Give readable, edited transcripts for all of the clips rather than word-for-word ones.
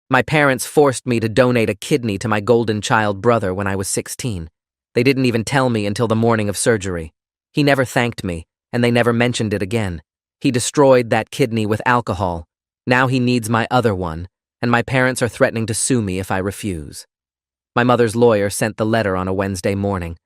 My parents forced me to donate a kidney to my golden child brother when I was 16. They didn't even tell me until the morning of surgery. He never thanked me, and they never mentioned it again. He destroyed that kidney with alcohol. Now he needs my other one, and my parents are threatening to sue me if I refuse. My mother's lawyer sent the letter on a Wednesday morning.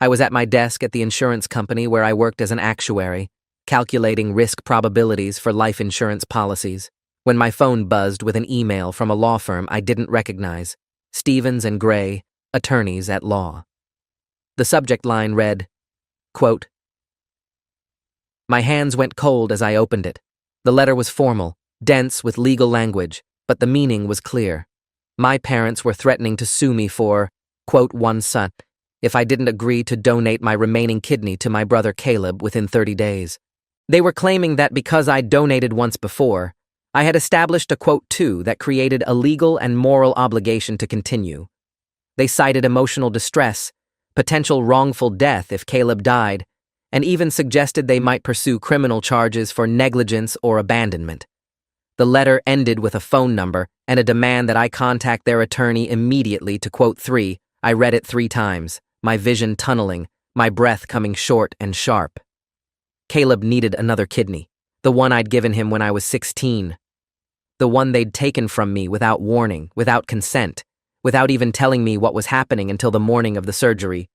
I was at my desk at the insurance company where I worked as an actuary, calculating risk probabilities for life insurance policies, when my phone buzzed with an email from a law firm I didn't recognize, Stevens and Gray, attorneys at law. The subject line read, quote, My hands went cold as I opened it. The letter was formal, dense with legal language, but the meaning was clear. My parents were threatening to sue me for, quote, one son, if I didn't agree to donate my remaining kidney to my brother Caleb within 30 days. They were claiming that because I'd donated once before, I had established a quote two that created a legal and moral obligation to continue. They cited emotional distress, potential wrongful death if Caleb died, and even suggested they might pursue criminal charges for negligence or abandonment. The letter ended with a phone number and a demand that I contact their attorney immediately to quote 3. I read it 3 times, my vision tunneling, my breath coming short and sharp. Caleb needed another kidney, the one I'd given him when I was 16. The one they'd taken from me without warning, without consent, without even telling me what was happening until the morning of the surgery,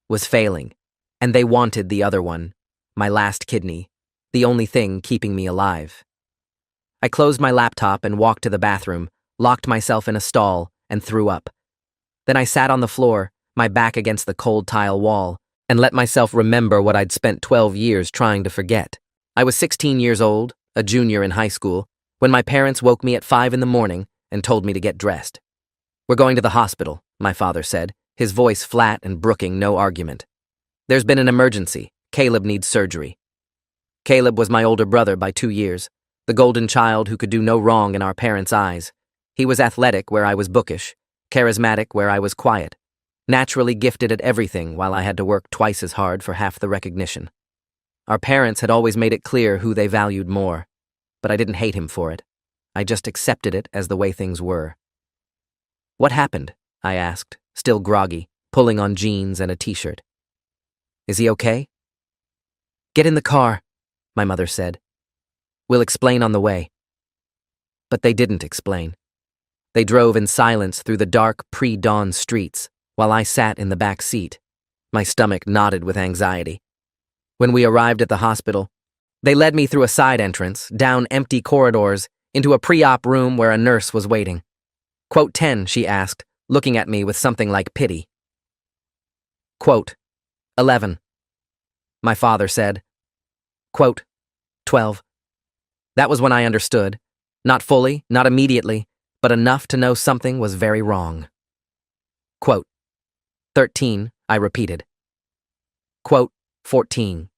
was failing. And they wanted the other one, my last kidney, the only thing keeping me alive. I closed my laptop and walked to the bathroom, locked myself in a stall, and threw up. Then I sat on the floor, my back against the cold tile wall, and let myself remember what I'd spent 12 years trying to forget. I was 16 years old, a junior in high school, when my parents woke me at 5 in the morning and told me to get dressed. We're going to the hospital, my father said, his voice flat and brooking no argument. There's been an emergency. Caleb needs surgery. Caleb was my older brother by 2 years, the golden child who could do no wrong in our parents' eyes. He was athletic where I was bookish, charismatic where I was quiet, naturally gifted at everything while I had to work twice as hard for half the recognition. Our parents had always made it clear who they valued more, but I didn't hate him for it. I just accepted it as the way things were. What happened? I asked, still groggy, pulling on jeans and a t-shirt. Is he okay? Get in the car, my mother said. We'll explain on the way. But they didn't explain. They drove in silence through the dark pre-dawn streets while I sat in the back seat, my stomach knotted with anxiety. When we arrived at the hospital, they led me through a side entrance, down empty corridors, into a pre-op room where a nurse was waiting. Quote 10, she asked, looking at me with something like pity. Quote 11. My father said. Quote 12. That was when I understood. Not fully, not immediately, but enough to know something was very wrong. Quote 13, I repeated. Quote 14.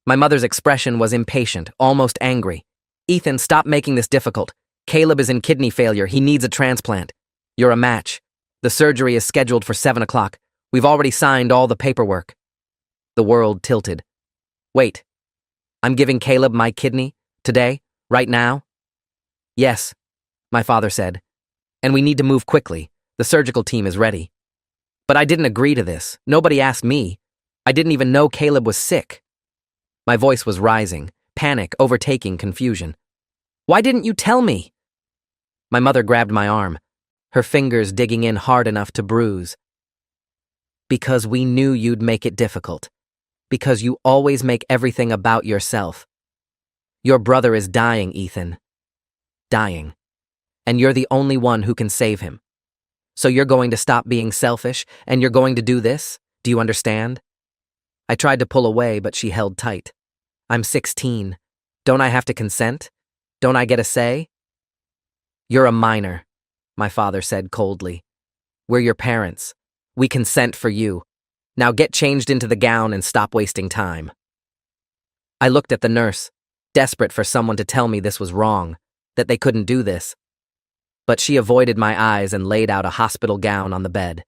My mother's expression was impatient, almost angry. Ethan, stop making this difficult. Caleb is in kidney failure. He needs a transplant. You're a match. The surgery is scheduled for 7 o'clock. We've already signed all the paperwork. The world tilted. Wait. I'm giving Caleb my kidney? Today? Right now? Yes, my father said. And we need to move quickly. The surgical team is ready. But I didn't agree to this. Nobody asked me. I didn't even know Caleb was sick. My voice was rising, panic overtaking confusion. Why didn't you tell me? My mother grabbed my arm, her fingers digging in hard enough to bruise. Because we knew you'd make it difficult. Because you always make everything about yourself. Your brother is dying, Ethan. Dying. And you're the only one who can save him. So you're going to stop being selfish, and you're going to do this? Do you understand? I tried to pull away, but she held tight. I'm 16. Don't I have to consent? Don't I get a say? You're a minor, my father said coldly. We're your parents. We consent for you. Now get changed into the gown and stop wasting time. I looked at the nurse, desperate for someone to tell me this was wrong, that they couldn't do this. But she avoided my eyes and laid out a hospital gown on the bed.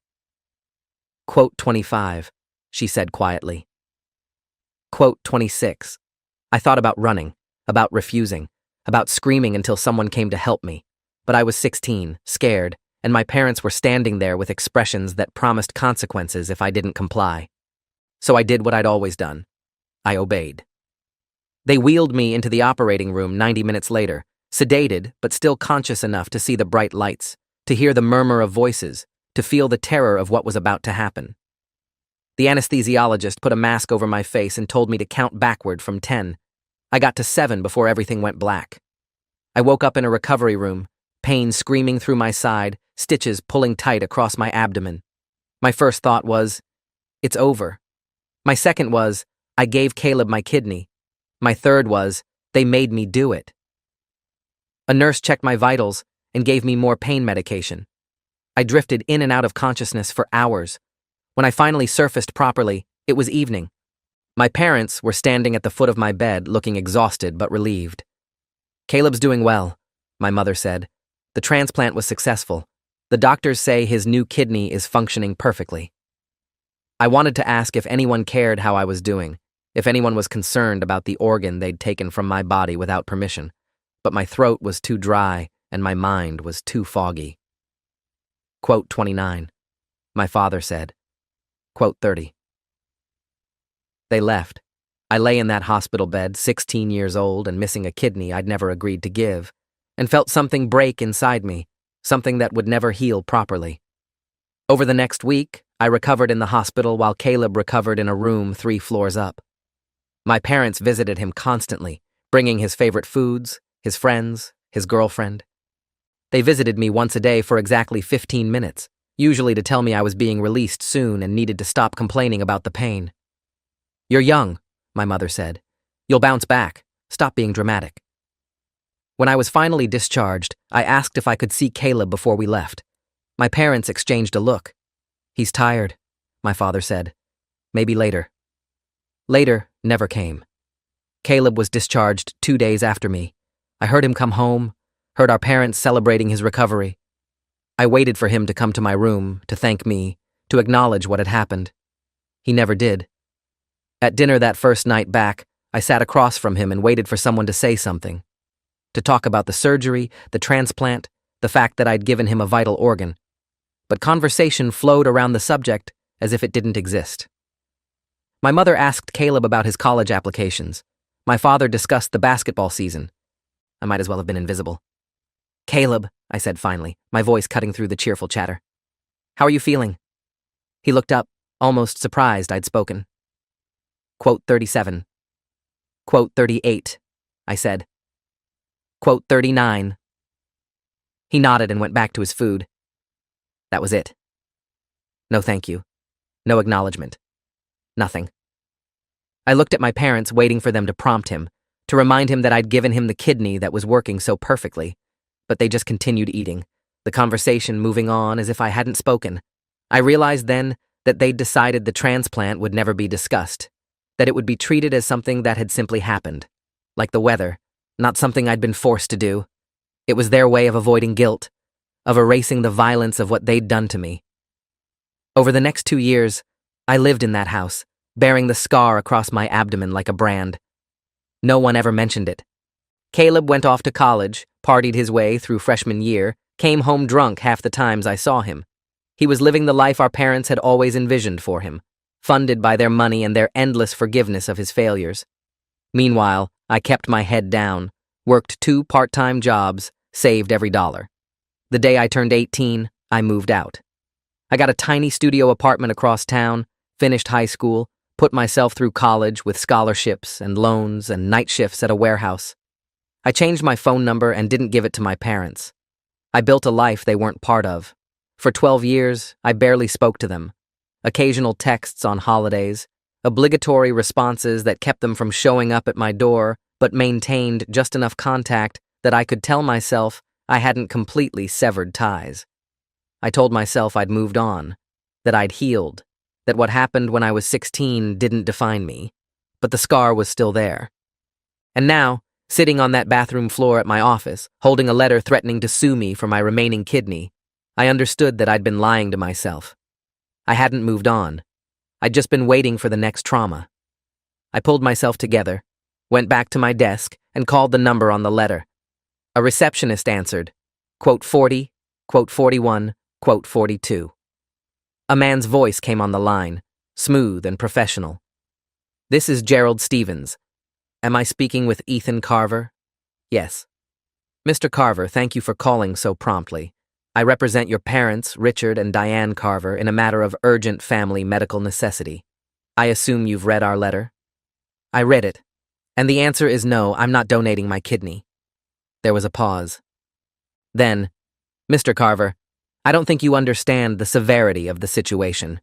Quote 25, she said quietly. Quote 26. I thought about running, about refusing, about screaming until someone came to help me, but I was 16, scared, and my parents were standing there with expressions that promised consequences if I didn't comply. So I did what I'd always done. I obeyed. They wheeled me into the operating room 90 minutes later, sedated but still conscious enough to see the bright lights, to hear the murmur of voices, to feel the terror of what was about to happen. The anesthesiologist put a mask over my face and told me to count backward from 10. I got to 7 before everything went black. I woke up in a recovery room, pain screaming through my side, stitches pulling tight across my abdomen. My first thought was, it's over. My second was, I gave Caleb my kidney. My third was, they made me do it. A nurse checked my vitals and gave me more pain medication. I drifted in and out of consciousness for hours. When I finally surfaced properly, it was evening. My parents were standing at the foot of my bed, looking exhausted but relieved. Caleb's doing well, my mother said. The transplant was successful. The doctors say his new kidney is functioning perfectly. I wanted to ask if anyone cared how I was doing, if anyone was concerned about the organ they'd taken from my body without permission, but my throat was too dry and my mind was too foggy. Quote 29. My father said. Quote 30. They left. I lay in that hospital bed, 16 years old and missing a kidney I'd never agreed to give, and felt something break inside me, something that would never heal properly. Over the next week, I recovered in the hospital while Caleb recovered in a room 3 floors up. My parents visited him constantly, bringing his favorite foods, his friends, his girlfriend. They visited me once a day for exactly 15 minutes, usually to tell me I was being released soon and needed to stop complaining about the pain. You're young, my mother said. You'll bounce back. Stop being dramatic. When I was finally discharged, I asked if I could see Caleb before we left. My parents exchanged a look. He's tired, my father said. Maybe later. Later never came. Caleb was discharged 2 days after me. I heard him come home, heard our parents celebrating his recovery. I waited for him to come to my room, to thank me, to acknowledge what had happened. He never did. At dinner that first night back, I sat across from him and waited for someone to say something. To talk about the surgery, the transplant, the fact that I'd given him a vital organ. But conversation flowed around the subject as if it didn't exist. My mother asked Caleb about his college applications. My father discussed the basketball season. I might as well have been invisible. Caleb, I said finally, my voice cutting through the cheerful chatter. How are you feeling? He looked up, almost surprised I'd spoken. Quote 37. Quote 38, I said. Quote 39. He nodded and went back to his food. That was it. No thank you. No acknowledgement. Nothing. I looked at my parents, waiting for them to prompt him, to remind him that I'd given him the kidney that was working so perfectly, but they just continued eating, the conversation moving on as if I hadn't spoken. I realized then that they'd decided the transplant would never be discussed, that it would be treated as something that had simply happened, like the weather, not something I'd been forced to do. It was their way of avoiding guilt, of erasing the violence of what they'd done to me. Over the next 2 years, I lived in that house, bearing the scar across my abdomen like a brand. No one ever mentioned it. Caleb went off to college, partied his way through freshman year, came home drunk half the times I saw him. He was living the life our parents had always envisioned for him, funded by their money and their endless forgiveness of his failures. Meanwhile, I kept my head down, worked 2 part-time jobs, saved every dollar. The day I turned 18, I moved out. I got a tiny studio apartment across town, finished high school, put myself through college with scholarships and loans and night shifts at a warehouse. I changed my phone number and didn't give it to my parents. I built a life they weren't part of. For 12 years, I barely spoke to them. Occasional texts on holidays, obligatory responses that kept them from showing up at my door, but maintained just enough contact that I could tell myself I hadn't completely severed ties. I told myself I'd moved on, that I'd healed, that what happened when I was 16 didn't define me, but the scar was still there. And now, sitting on that bathroom floor at my office, holding a letter threatening to sue me for my remaining kidney, I understood that I'd been lying to myself. I hadn't moved on. I'd just been waiting for the next trauma. I pulled myself together, went back to my desk, and called the number on the letter. A receptionist answered. Quote 40, quote 41, quote 42. A man's voice came on the line, smooth and professional. This is Gerald Stevens. Am I speaking with Ethan Carver? Yes. Mr. Carver, thank you for calling so promptly. I represent your parents, Richard and Diane Carver, in a matter of urgent family medical necessity. I assume you've read our letter? I read it, and the answer is no, I'm not donating my kidney. There was a pause. Then, Mr. Carver, I don't think you understand the severity of the situation.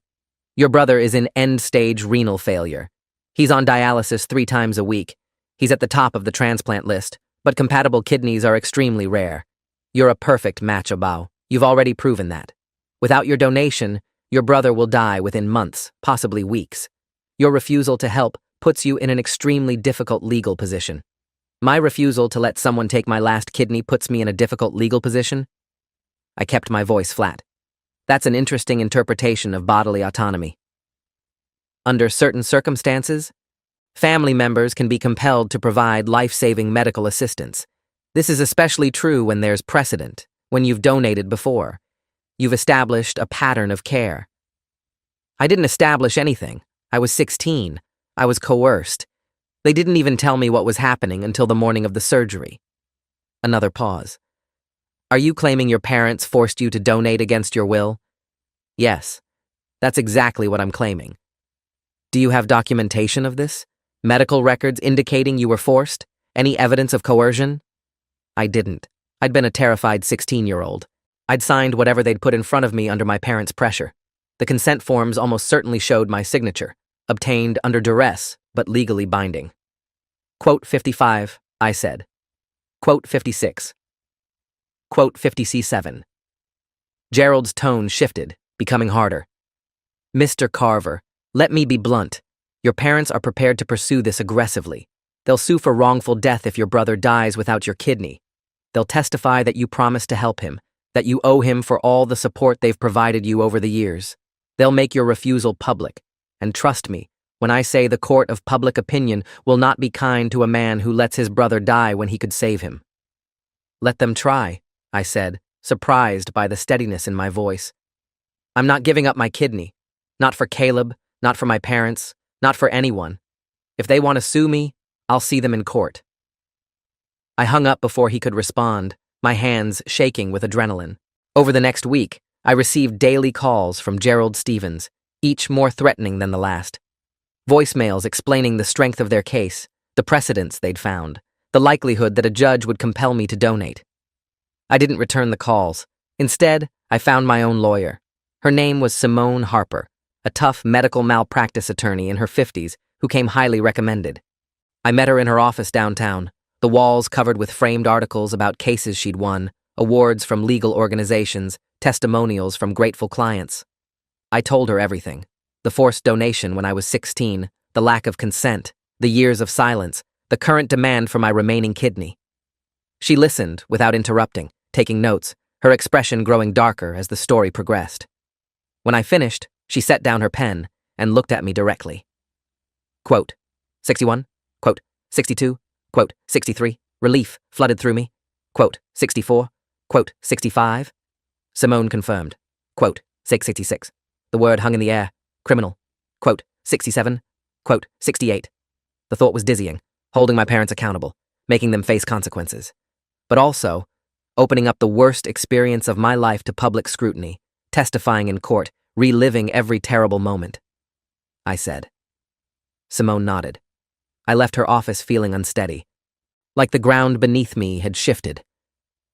Your brother is in end-stage renal failure. He's on dialysis 3 times a week. He's at the top of the transplant list, but compatible kidneys are extremely rare. You're a perfect match, Abao. You've already proven that. Without your donation, your brother will die within months, possibly weeks. Your refusal to help puts you in an extremely difficult legal position. My refusal to let someone take my last kidney puts me in a difficult legal position? I kept my voice flat. That's an interesting interpretation of bodily autonomy. Under certain circumstances, family members can be compelled to provide life-saving medical assistance. This is especially true when there's precedent, when you've donated before. You've established a pattern of care. I didn't establish anything. I was 16. I was coerced. They didn't even tell me what was happening until the morning of the surgery. Another pause. Are you claiming your parents forced you to donate against your will? Yes. That's exactly what I'm claiming. Do you have documentation of this? Medical records indicating you were forced? Any evidence of coercion? I didn't. I'd been a terrified 16-year-old. I'd signed whatever they'd put in front of me under my parents' pressure. The consent forms almost certainly showed my signature, obtained under duress, but legally binding. Quote 55, I said. Quote 56. Quote 50C7. Gerald's tone shifted, becoming harder. Mr. Carver, let me be blunt. Your parents are prepared to pursue this aggressively. They'll sue for wrongful death if your brother dies without your kidney. They'll testify that you promised to help him, that you owe him for all the support they've provided you over the years. They'll make your refusal public. And trust me, when I say the court of public opinion will not be kind to a man who lets his brother die when he could save him. Let them try, I said, surprised by the steadiness in my voice. I'm not giving up my kidney. Not for Caleb, not for my parents, not for anyone. If they want to sue me, I'll see them in court. I hung up before he could respond, my hands shaking with adrenaline. Over the next week, I received daily calls from Gerald Stevens, each more threatening than the last. Voicemails explaining the strength of their case, the precedents they'd found, the likelihood that a judge would compel me to donate. I didn't return the calls. Instead, I found my own lawyer. Her name was Simone Harper, a tough medical malpractice attorney in her 50s who came highly recommended. I met her in her office downtown, the walls covered with framed articles about cases she'd won, awards from legal organizations, testimonials from grateful clients. I told her everything. The forced donation when I was 16, the lack of consent, the years of silence, the current demand for my remaining kidney. She listened without interrupting, taking notes, her expression growing darker as the story progressed. When I finished, she set down her pen and looked at me directly. Quote, 61, quote, 62, quote, 63, relief flooded through me, quote, 64, quote, 65. Simone confirmed, quote, 666. The word hung in the air, criminal, quote, 67, quote, 68. The thought was dizzying, holding my parents accountable, making them face consequences. But also, opening up the worst experience of my life to public scrutiny, testifying in court, reliving every terrible moment. I said. Simone nodded. I left her office feeling unsteady, like the ground beneath me had shifted.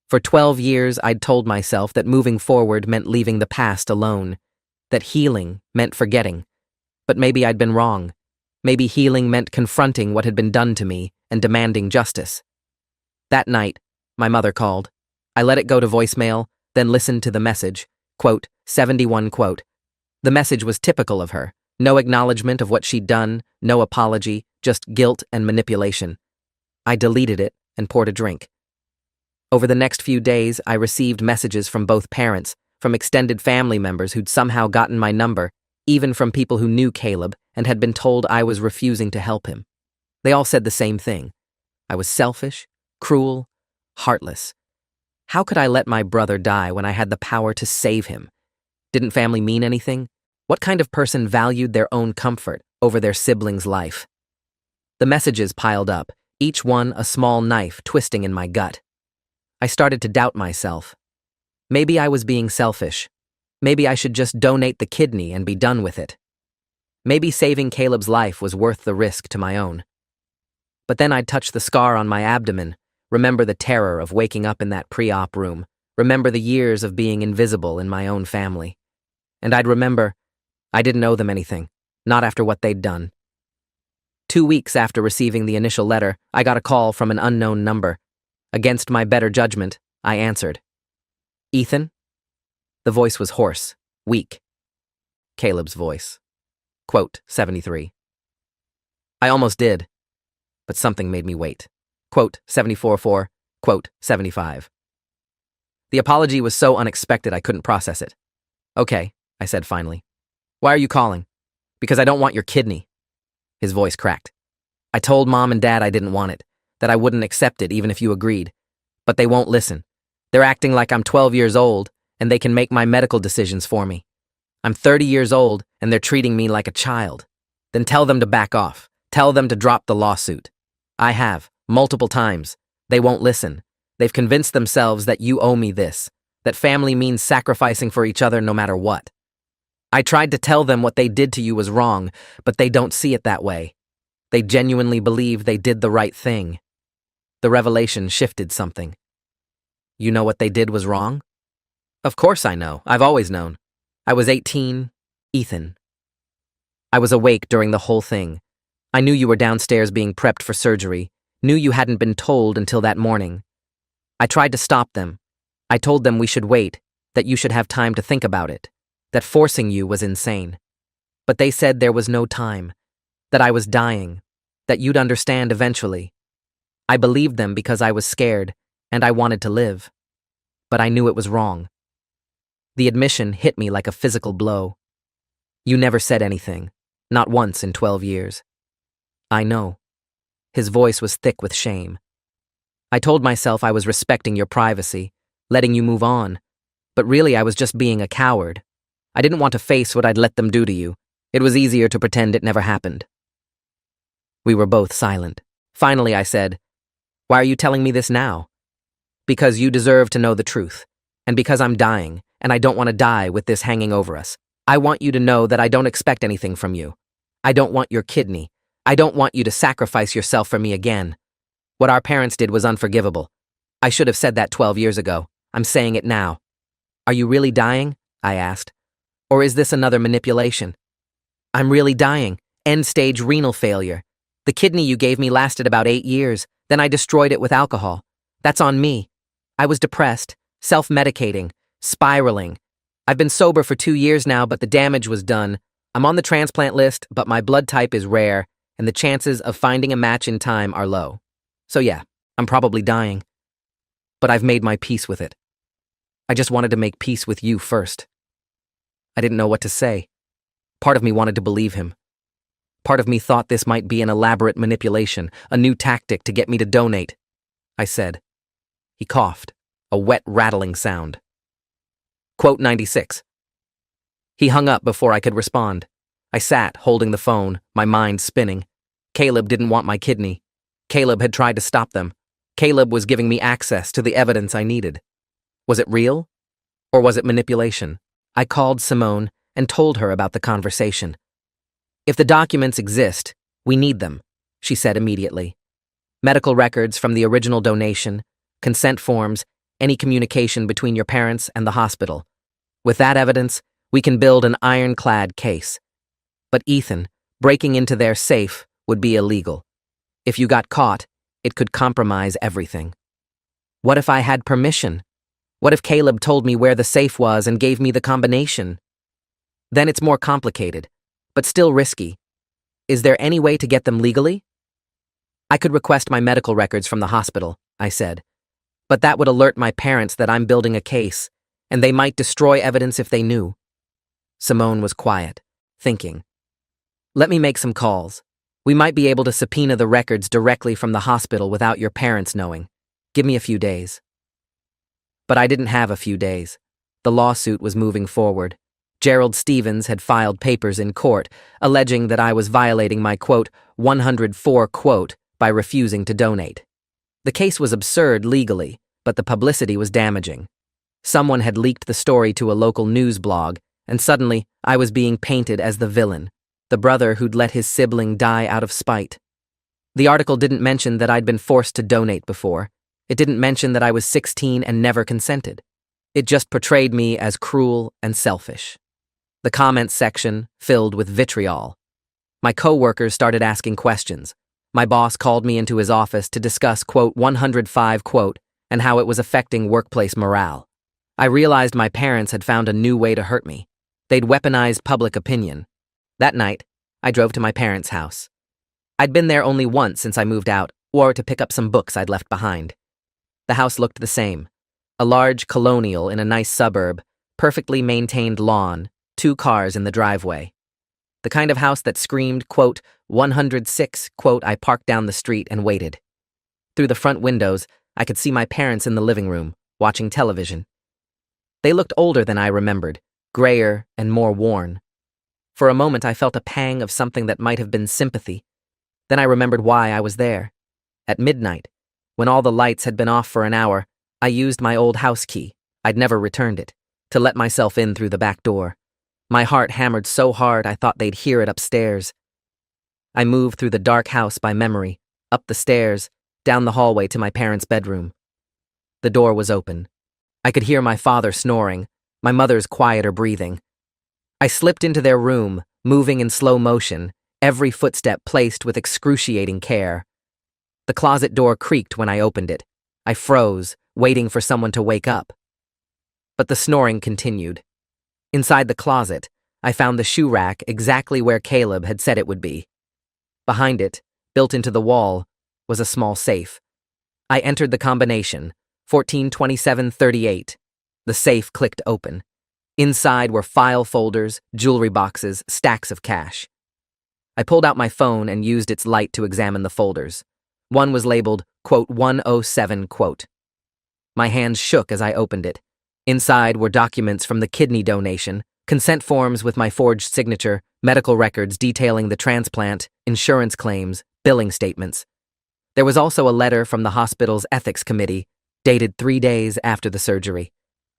For 12 years, I'd told myself that moving forward meant leaving the past alone, that healing meant forgetting. But maybe I'd been wrong. Maybe healing meant confronting what had been done to me and demanding justice. That night, my mother called. I let it go to voicemail, then listened to the message, quote, 71, quote. The message was typical of her. No acknowledgement of what she'd done, no apology, just guilt and manipulation. I deleted it and poured a drink. Over the next few days, I received messages from both parents, from extended family members who'd somehow gotten my number, even from people who knew Caleb and had been told I was refusing to help him. They all said the same thing. I was selfish, cruel, heartless. How could I let my brother die when I had the power to save him? Didn't family mean anything? What kind of person valued their own comfort over their sibling's life? The messages piled up, each one a small knife twisting in my gut. I started to doubt myself. Maybe I was being selfish. Maybe I should just donate the kidney and be done with it. Maybe saving Caleb's life was worth the risk to my own. But then I'd touch the scar on my abdomen, remember the terror of waking up in that pre-op room, remember the years of being invisible in my own family. And I'd remember I didn't owe them anything, not after what they'd done. 2 weeks after receiving the initial letter, I got a call from an unknown number. Against my better judgment, I answered. Ethan? The voice was hoarse, weak. Caleb's voice. Quote, 73. I almost did, but something made me wait. Quote, 74 quote, 75. The apology was so unexpected I couldn't process it. Okay, I said finally. Why are you calling? Because I don't want your kidney. His voice cracked. I told Mom and Dad I didn't want it, that I wouldn't accept it even if you agreed. But they won't listen. They're acting like I'm 12 years old and they can make my medical decisions for me. I'm 30 years old and they're treating me like a child. Then tell them to back off. Tell them to drop the lawsuit. I have, multiple times. They won't listen. They've convinced themselves that you owe me this, that family means sacrificing for each other no matter what. I tried to tell them what they did to you was wrong, but they don't see it that way. They genuinely believe they did the right thing. The revelation shifted something. You know what they did was wrong? Of course I know. I've always known. I was 18, Ethan. I was awake during the whole thing. I knew you were downstairs being prepped for surgery, knew you hadn't been told until that morning. I tried to stop them. I told them we should wait, that you should have time to think about it, that forcing you was insane. But they said there was no time, that I was dying, that you'd understand eventually. I believed them because I was scared, and I wanted to live. But I knew it was wrong. The admission hit me like a physical blow. You never said anything, not once in 12 years. I know. His voice was thick with shame. I told myself I was respecting your privacy, letting you move on, but really I was just being a coward. I didn't want to face what I'd let them do to you. It was easier to pretend it never happened. We were both silent. Finally, I said, "Why are you telling me this now?" "Because you deserve to know the truth, and because I'm dying, and I don't want to die with this hanging over us. I want you to know that I don't expect anything from you. I don't want your kidney. I don't want you to sacrifice yourself for me again. What our parents did was unforgivable. I should have said that 12 years ago. I'm saying it now." "Are you really dying?" I asked. "Or is this another manipulation?" "I'm really dying. End-stage renal failure. The kidney you gave me lasted about 8 years, then I destroyed it with alcohol. That's on me. I was depressed, self-medicating, spiraling. I've been sober for 2 years now, but the damage was done. I'm on the transplant list, but my blood type is rare, and the chances of finding a match in time are low. So yeah, I'm probably dying. But I've made my peace with it. I just wanted to make peace with you first." I didn't know what to say. Part of me wanted to believe him. Part of me thought this might be an elaborate manipulation, a new tactic to get me to donate. I said. He coughed, a wet, rattling sound. Quote 96. He hung up before I could respond. I sat, holding the phone, my mind spinning. Caleb didn't want my kidney. Caleb had tried to stop them. Caleb was giving me access to the evidence I needed. Was it real? Or was it manipulation? I called Simone and told her about the conversation. "If the documents exist, we need them," she said immediately. "Medical records from the original donation, consent forms, any communication between your parents and the hospital. With that evidence, we can build an ironclad case. But Ethan, breaking into their safe would be illegal. If you got caught, it could compromise everything. What if I had permission? What if Caleb told me where the safe was and gave me the combination? Then it's more complicated, but still risky. Is there any way to get them legally?" "I could request my medical records from the hospital," I said. "But that would alert my parents that I'm building a case, and they might destroy evidence if they knew." Simone was quiet, thinking. "Let me make some calls. We might be able to subpoena the records directly from the hospital without your parents knowing. Give me a few days." But I didn't have a few days. The lawsuit was moving forward. Gerald Stevens had filed papers in court, alleging that I was violating my, quote, 104, quote, by refusing to donate. The case was absurd legally, but the publicity was damaging. Someone had leaked the story to a local news blog, and suddenly I was being painted as the villain, the brother who'd let his sibling die out of spite. The article didn't mention that I'd been forced to donate before. It didn't mention that I was 16 and never consented. It just portrayed me as cruel and selfish. The comments section filled with vitriol. My coworkers started asking questions. My boss called me into his office to discuss, quote, 105, quote, and how it was affecting workplace morale. I realized my parents had found a new way to hurt me. They'd weaponized public opinion. That night, I drove to my parents' house. I'd been there only once since I moved out, or to pick up some books I'd left behind. The house looked the same. A large colonial in a nice suburb, perfectly maintained lawn, 2 cars in the driveway. The kind of house that screamed, quote, 106, quote, I parked down the street and waited. Through the front windows, I could see my parents in the living room, watching television. They looked older than I remembered, grayer and more worn. For a moment I felt a pang of something that might have been sympathy. Then I remembered why I was there. At midnight, when all the lights had been off for an hour, I used my old house key, I'd never returned it, to let myself in through the back door. My heart hammered so hard I thought they'd hear it upstairs. I moved through the dark house by memory, up the stairs, down the hallway to my parents' bedroom. The door was open. I could hear my father snoring, my mother's quieter breathing. I slipped into their room, moving in slow motion, every footstep placed with excruciating care. The closet door creaked when I opened it. I froze, waiting for someone to wake up. But the snoring continued. Inside the closet, I found the shoe rack exactly where Caleb had said it would be. Behind it, built into the wall, was a small safe. I entered the combination, 142738. The safe clicked open. Inside were file folders, jewelry boxes, stacks of cash. I pulled out my phone and used its light to examine the folders. One was labeled, quote, 107, quote. My hands shook as I opened it. Inside were documents from the kidney donation, consent forms with my forged signature, medical records detailing the transplant, insurance claims, billing statements. There was also a letter from the hospital's ethics committee, dated 3 days after the surgery.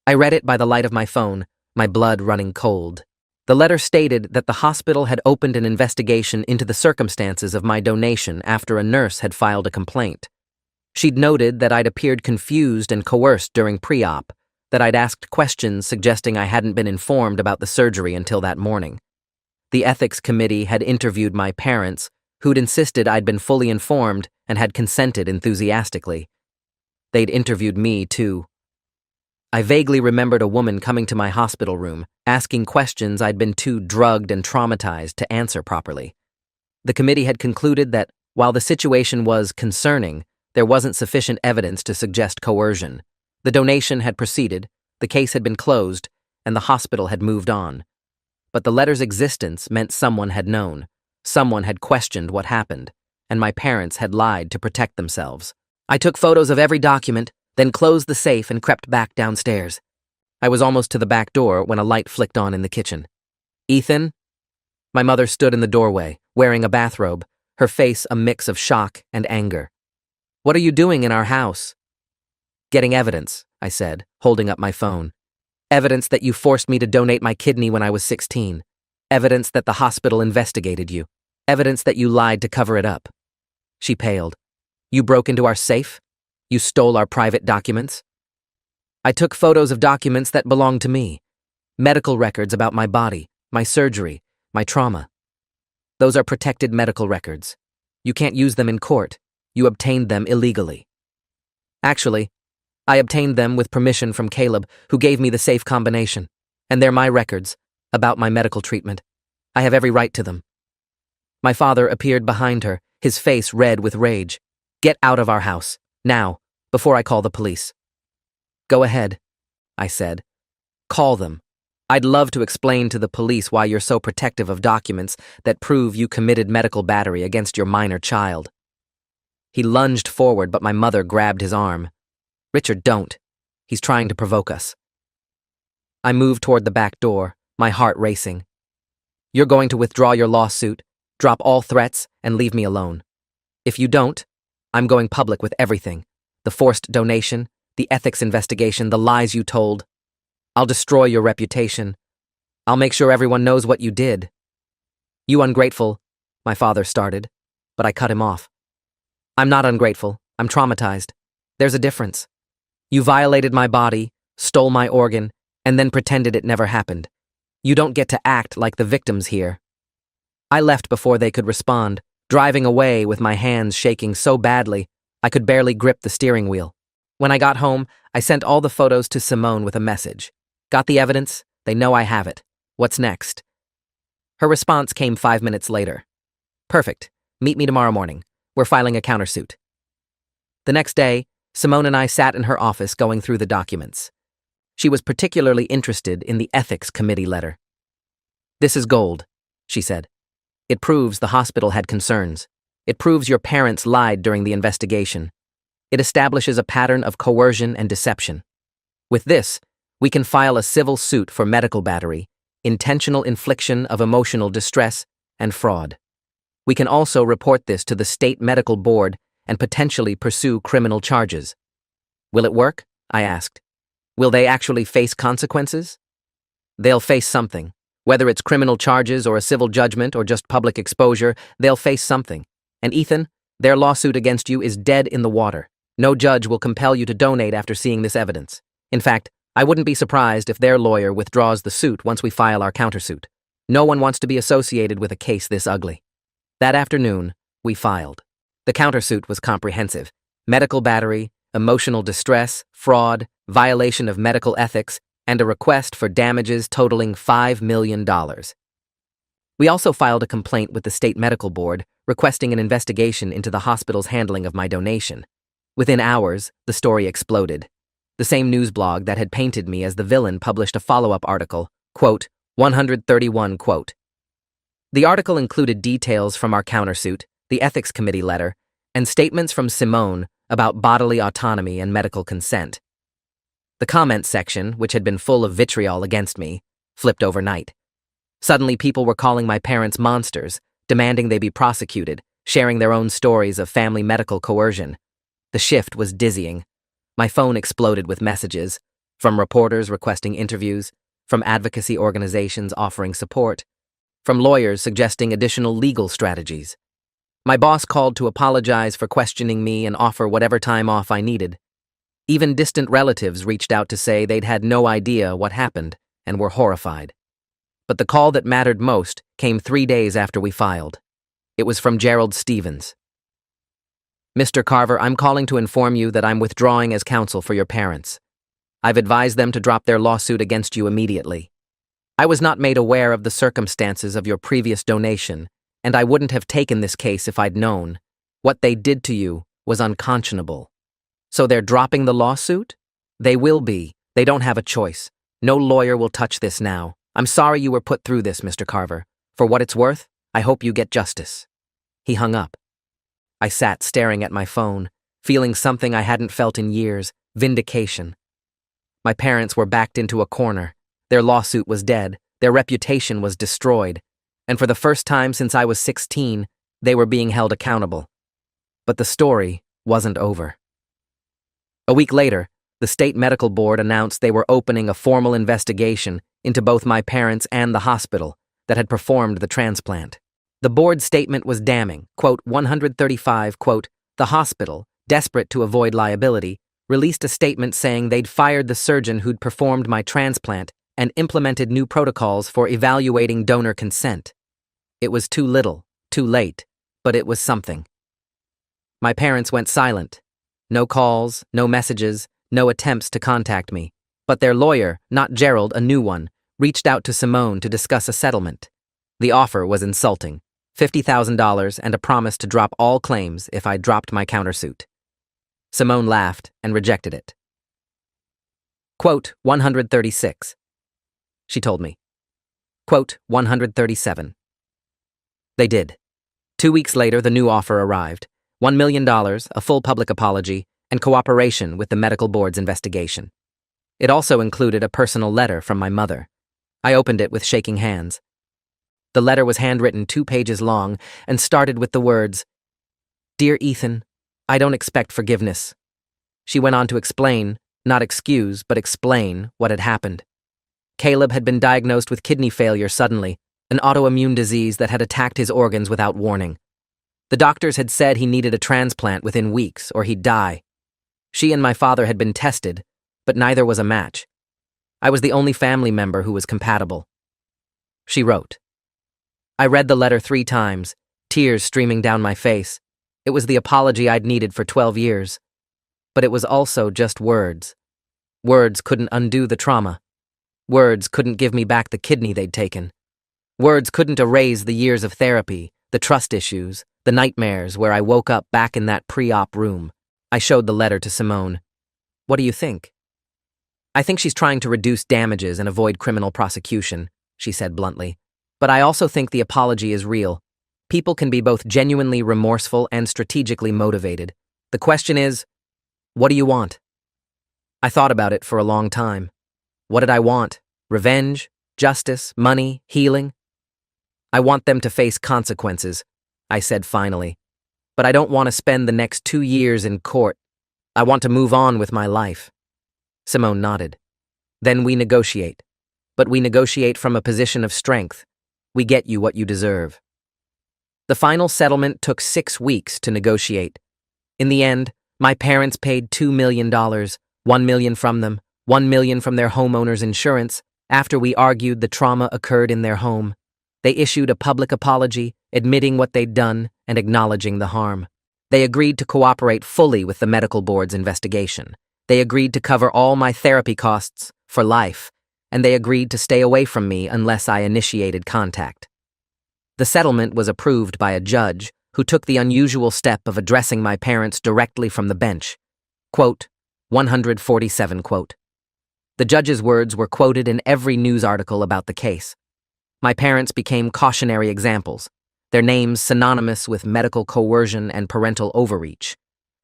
I read it by the light of my phone, my blood running cold. The letter stated that the hospital had opened an investigation into the circumstances of my donation after a nurse had filed a complaint. She'd noted that I'd appeared confused and coerced during pre-op, that I'd asked questions suggesting I hadn't been informed about the surgery until that morning. The ethics committee had interviewed my parents, who'd insisted I'd been fully informed and had consented enthusiastically. They'd interviewed me, too. I vaguely remembered a woman coming to my hospital room, asking questions I'd been too drugged and traumatized to answer properly. The committee had concluded that, while the situation was concerning, there wasn't sufficient evidence to suggest coercion. The donation had proceeded, the case had been closed, and the hospital had moved on. But the letter's existence meant someone had known, someone had questioned what happened, and my parents had lied to protect themselves. I took photos of every document, then closed the safe and crept back downstairs. I was almost to the back door when a light flicked on in the kitchen. "Ethan?" My mother stood in the doorway, wearing a bathrobe, her face a mix of shock and anger. "What are you doing in our house?" "Getting evidence," I said, holding up my phone. "Evidence that you forced me to donate my kidney when I was 16. Evidence that the hospital investigated you. Evidence that you lied to cover it up." She paled. "You broke into our safe? You stole our private documents?" "I took photos of documents that belonged to me. Medical records about my body, my surgery, my trauma. Those are protected medical records. You can't use them in court. You obtained them illegally." "Actually, I obtained them with permission from Caleb, who gave me the safe combination. And they're my records, about my medical treatment. I have every right to them." My father appeared behind her, his face red with rage. "Get out of our house, now, before I call the police." "Go ahead," I said. "Call them. I'd love to explain to the police why you're so protective of documents that prove you committed medical battery against your minor child." He lunged forward, but my mother grabbed his arm. "Richard, don't. He's trying to provoke us. I moved toward the back door, my heart racing. You're going to withdraw your lawsuit, drop all threats, and leave me alone. If you don't, I'm going public with everything. The forced donation, the ethics investigation, the lies you told. I'll destroy your reputation. I'll make sure everyone knows what you did. You ungrateful, my father started, but I cut him off. I'm not ungrateful. I'm traumatized. There's a difference. You violated my body, stole my organ, and then pretended it never happened. You don't get to act like the victims here. I left before they could respond, driving away with my hands shaking so badly I could barely grip the steering wheel. When I got home, I sent all the photos to Simone with a message. Got the evidence? They know I have it. What's next? Her response came 5 minutes later. Perfect. Meet me tomorrow morning. We're filing a countersuit. The next day, Simone and I sat in her office going through the documents. She was particularly interested in the ethics committee letter. This is gold, she said. It proves the hospital had concerns. It proves your parents lied during the investigation. It establishes a pattern of coercion and deception. With this, we can file a civil suit for medical battery, intentional infliction of emotional distress, and fraud. We can also report this to the state medical board and potentially pursue criminal charges. Will it work? I asked. Will they actually face consequences? They'll face something. Whether it's criminal charges or a civil judgment or just public exposure, they'll face something. And Ethan, their lawsuit against you is dead in the water. No judge will compel you to donate after seeing this evidence. In fact, I wouldn't be surprised if their lawyer withdraws the suit once we file our countersuit. No one wants to be associated with a case this ugly. That afternoon, we filed. The countersuit was comprehensive. Medical battery, emotional distress, fraud, violation of medical ethics, and a request for damages totaling $5 million. We also filed a complaint with the state medical board requesting an investigation into the hospital's handling of my donation. Within hours, the story exploded. The same news blog that had painted me as the villain published a follow-up article, quote, 131, quote. The article included details from our countersuit, the ethics committee letter, and statements from Simone about bodily autonomy and medical consent. The comments section, which had been full of vitriol against me, flipped overnight. Suddenly people were calling my parents monsters, demanding they be prosecuted, sharing their own stories of family medical coercion. The shift was dizzying. My phone exploded with messages, from reporters requesting interviews, from advocacy organizations offering support, from lawyers suggesting additional legal strategies. My boss called to apologize for questioning me and offer whatever time off I needed. Even distant relatives reached out to say they'd had no idea what happened and were horrified. But the call that mattered most came 3 days after we filed. It was from Gerald Stevens. Mr. Carver, I'm calling to inform you that I'm withdrawing as counsel for your parents. I've advised them to drop their lawsuit against you immediately. I was not made aware of the circumstances of your previous donation, and I wouldn't have taken this case if I'd known. What they did to you was unconscionable. So they're dropping the lawsuit? They will be. They don't have a choice. No lawyer will touch this now. I'm sorry you were put through this, Mr. Carver. For what it's worth, I hope you get justice. He hung up. I sat staring at my phone, feeling something I hadn't felt in years, vindication. My parents were backed into a corner. Their lawsuit was dead. Their reputation was destroyed. And for the first time since I was 16, they were being held accountable. But the story wasn't over. A week later, the state medical board announced they were opening a formal investigation into both my parents and the hospital that had performed the transplant. The board's statement was damning. Quote, 135, quote, the hospital, desperate to avoid liability, released a statement saying they'd fired the surgeon who'd performed my transplant and implemented new protocols for evaluating donor consent. It was too little, too late, but it was something. My parents went silent. No calls, no messages, no attempts to contact me. But their lawyer, not Gerald, a new one, reached out to Simone to discuss a settlement. The offer was insulting. $50,000 and a promise to drop all claims if I dropped my countersuit. Simone laughed and rejected it. Quote, 136. She told me. Quote, 137. They did. 2 weeks later, the new offer arrived. $1 million, a full public apology, and cooperation with the medical board's investigation. It also included a personal letter from my mother. I opened it with shaking hands. The letter was handwritten 2 pages long and started with the words, "Dear Ethan, I don't expect forgiveness." She went on to explain, not excuse, but explain what had happened. Caleb had been diagnosed with kidney failure suddenly, an autoimmune disease that had attacked his organs without warning. The doctors had said he needed a transplant within weeks or he'd die. She and my father had been tested, but neither was a match. I was the only family member who was compatible. She wrote. I read the letter 3 times, tears streaming down my face. It was the apology I'd needed for 12 years. But it was also just words. Words couldn't undo the trauma. Words couldn't give me back the kidney they'd taken. Words couldn't erase the years of therapy, the trust issues, the nightmares where I woke up back in that pre-op room. I showed the letter to Simone. What do you think? I think she's trying to reduce damages and avoid criminal prosecution, she said bluntly. But I also think the apology is real. People can be both genuinely remorseful and strategically motivated. The question is, what do you want? I thought about it for a long time. What did I want? Revenge? Justice? Money? Healing? I want them to face consequences, I said finally. But I don't want to spend the next 2 years in court. I want to move on with my life. Simone nodded. Then we negotiate. But we negotiate from a position of strength. We get you what you deserve. The final settlement took 6 weeks to negotiate. In the end, my parents paid $2 million, $1 million from them, $1 million from their homeowner's insurance. After we argued the trauma occurred in their home, they issued a public apology, admitting what they'd done and acknowledging the harm. They agreed to cooperate fully with the medical board's investigation. They agreed to cover all my therapy costs for life, and they agreed to stay away from me unless I initiated contact. The settlement was approved by a judge who took the unusual step of addressing my parents directly from the bench. Quote, 147 quote. The judge's words were quoted in every news article about the case. My parents became cautionary examples, their names synonymous with medical coercion and parental overreach.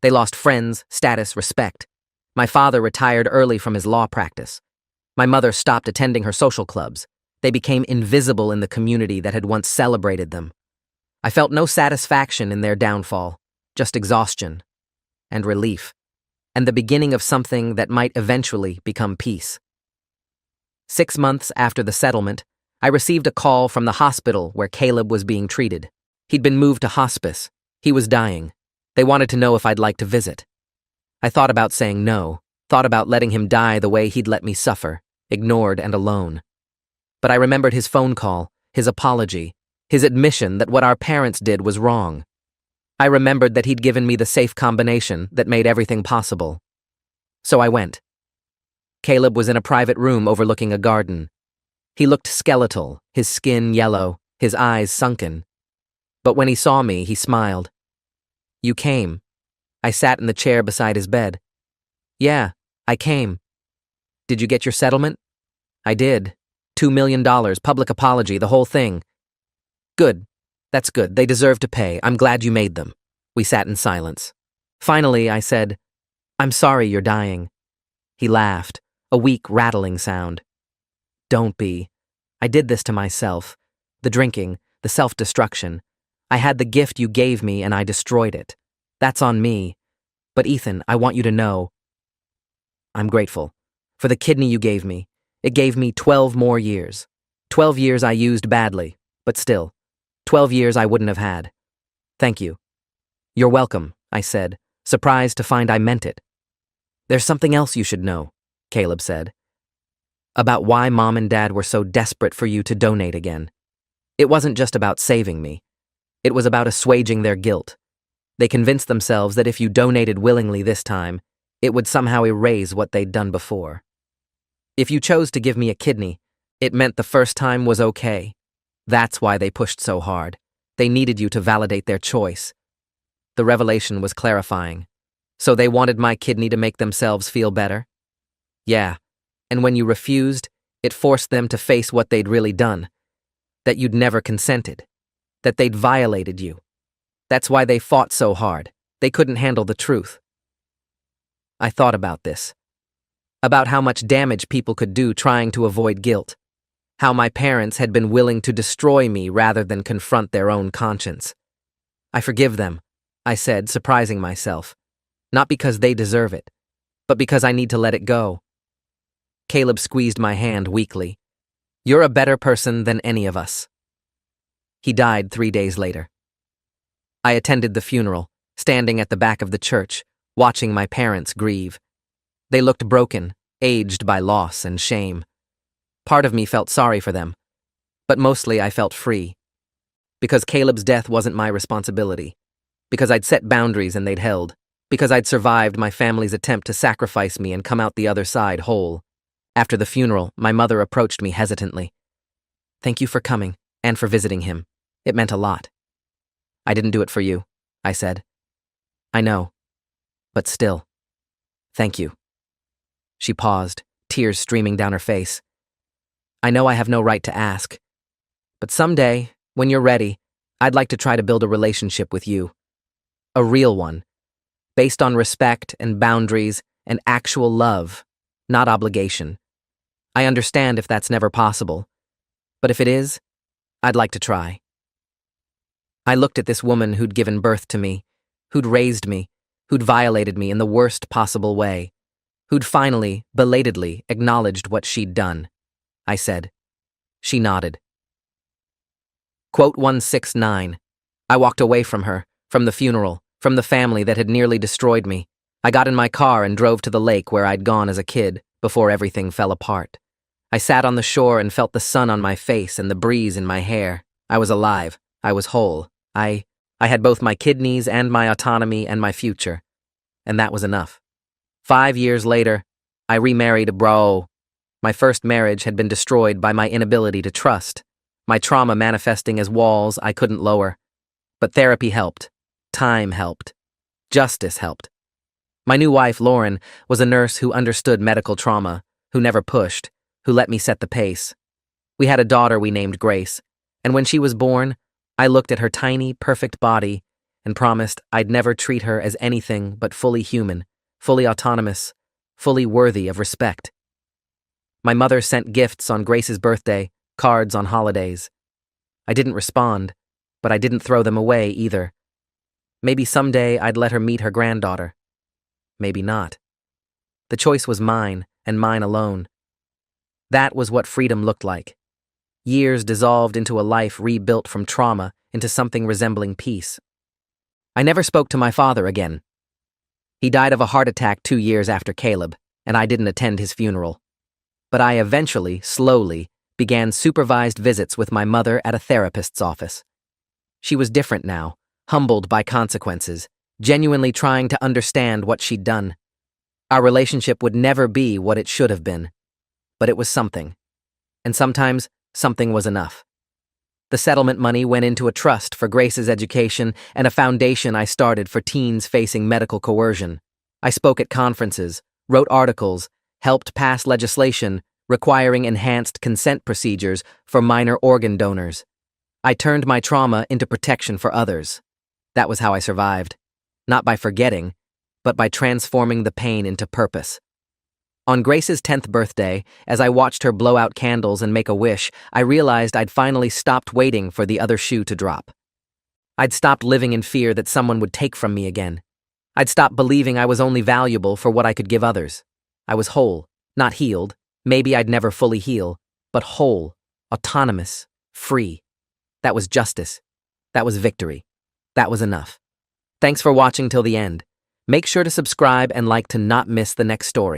They lost friends, status, respect. My father retired early from his law practice. My mother stopped attending her social clubs. They became invisible in the community that had once celebrated them. I felt no satisfaction in their downfall, just exhaustion and relief, and the beginning of something that might eventually become peace. 6 months after the settlement, I received a call from the hospital where Caleb was being treated. He'd been moved to hospice. He was dying. They wanted to know if I'd like to visit. I thought about saying no, thought about letting him die the way he'd let me suffer, ignored and alone. But I remembered his phone call, his apology, his admission that what our parents did was wrong. I remembered that he'd given me the safe combination that made everything possible. So I went. Caleb was in a private room overlooking a garden. He looked skeletal, his skin yellow, his eyes sunken. But when he saw me, he smiled. You came. I sat in the chair beside his bed. Yeah, I came. Did you get your settlement? I did. $2 million, public apology, the whole thing. Good. That's good. They deserve to pay. I'm glad you made them. We sat in silence. Finally, I said, I'm sorry you're dying. He laughed, a weak, rattling sound. Don't be. I did this to myself. The drinking, the self-destruction. I had the gift you gave me and I destroyed it. That's on me. But Ethan, I want you to know. I'm grateful. For the kidney you gave me. It gave me 12 more years. 12 years I used badly, but still. 12 years I wouldn't have had. Thank you. You're welcome, I said, surprised to find I meant it. There's something else you should know, Caleb said. About why Mom and Dad were so desperate for you to donate again. It wasn't just about saving me. It was about assuaging their guilt. They convinced themselves that if you donated willingly this time, it would somehow erase what they'd done before. If you chose to give me a kidney, it meant the first time was okay. That's why they pushed so hard. They needed you to validate their choice. The revelation was clarifying. So they wanted my kidney to make themselves feel better? Yeah, and when you refused, it forced them to face what they'd really done. That you'd never consented. That they'd violated you. That's why they fought so hard. They couldn't handle the truth. I thought about this. about how much damage people could do trying to avoid guilt, how my parents had been willing to destroy me rather than confront their own conscience. I forgive them, I said, surprising myself, not because they deserve it, but because I need to let it go. Caleb squeezed my hand weakly. You're a better person than any of us. He died 3 days later. I attended the funeral, standing at the back of the church, watching my parents grieve. They looked broken, aged by loss and shame. Part of me felt sorry for them, but mostly I felt free. Because Caleb's death wasn't my responsibility. Because I'd set boundaries and they'd held. Because I'd survived my family's attempt to sacrifice me and come out the other side whole. After the funeral, my mother approached me hesitantly. Thank you for coming, and for visiting him. It meant a lot. I didn't do it for you, I said. I know. But still. Thank you. She paused, tears streaming down her face. I know I have no right to ask. But someday, when you're ready, I'd like to try to build a relationship with you. A real one. Based on respect and boundaries and actual love, not obligation. I understand if that's never possible. But if it is, I'd like to try. I looked at this woman who'd given birth to me, who'd raised me, who'd violated me in the worst possible way, who'd finally, belatedly, acknowledged what she'd done. I said. She nodded. Quote 169. I walked away from her, from the funeral, from the family that had nearly destroyed me. I got in my car and drove to the lake where I'd gone as a kid, before everything fell apart. I sat on the shore and felt the sun on my face and the breeze in my hair. I was alive. I was whole. I had both my kidneys and my autonomy and my future. And that was enough. 5 years later, I remarried bro. My first marriage had been destroyed by my inability to trust, my trauma manifesting as walls I couldn't lower. But therapy helped. Time helped. Justice helped. My new wife, Lauren, was a nurse who understood medical trauma, who never pushed, who let me set the pace. We had a daughter we named Grace, and when she was born, I looked at her tiny, perfect body and promised I'd never treat her as anything but fully human, fully autonomous, fully worthy of respect. My mother sent gifts on Grace's birthday, cards on holidays. I didn't respond, but I didn't throw them away either. Maybe someday I'd let her meet her granddaughter. Maybe not. The choice was mine, and mine alone. That was what freedom looked like. Years dissolved into a life rebuilt from trauma into something resembling peace. I never spoke to my father again. He died of a heart attack 2 years after Caleb, and I didn't attend his funeral. But I eventually, slowly, began supervised visits with my mother at a therapist's office. She was different now, humbled by consequences, genuinely trying to understand what she'd done. Our relationship would never be what it should have been, but it was something. And sometimes, something was enough. The settlement money went into a trust for Grace's education and a foundation I started for teens facing medical coercion. I spoke at conferences, wrote articles, helped pass legislation requiring enhanced consent procedures for minor organ donors. I turned my trauma into protection for others. That was how I survived. Not by forgetting, but by transforming the pain into purpose. On Grace's 10th birthday, as I watched her blow out candles and make a wish, I realized I'd finally stopped waiting for the other shoe to drop. I'd stopped living in fear that someone would take from me again. I'd stopped believing I was only valuable for what I could give others. I was whole, not healed. Maybe I'd never fully heal, but whole, autonomous, free. That was justice. That was victory. That was enough. Thanks for watching till the end. Make sure to subscribe and like to not miss the next story.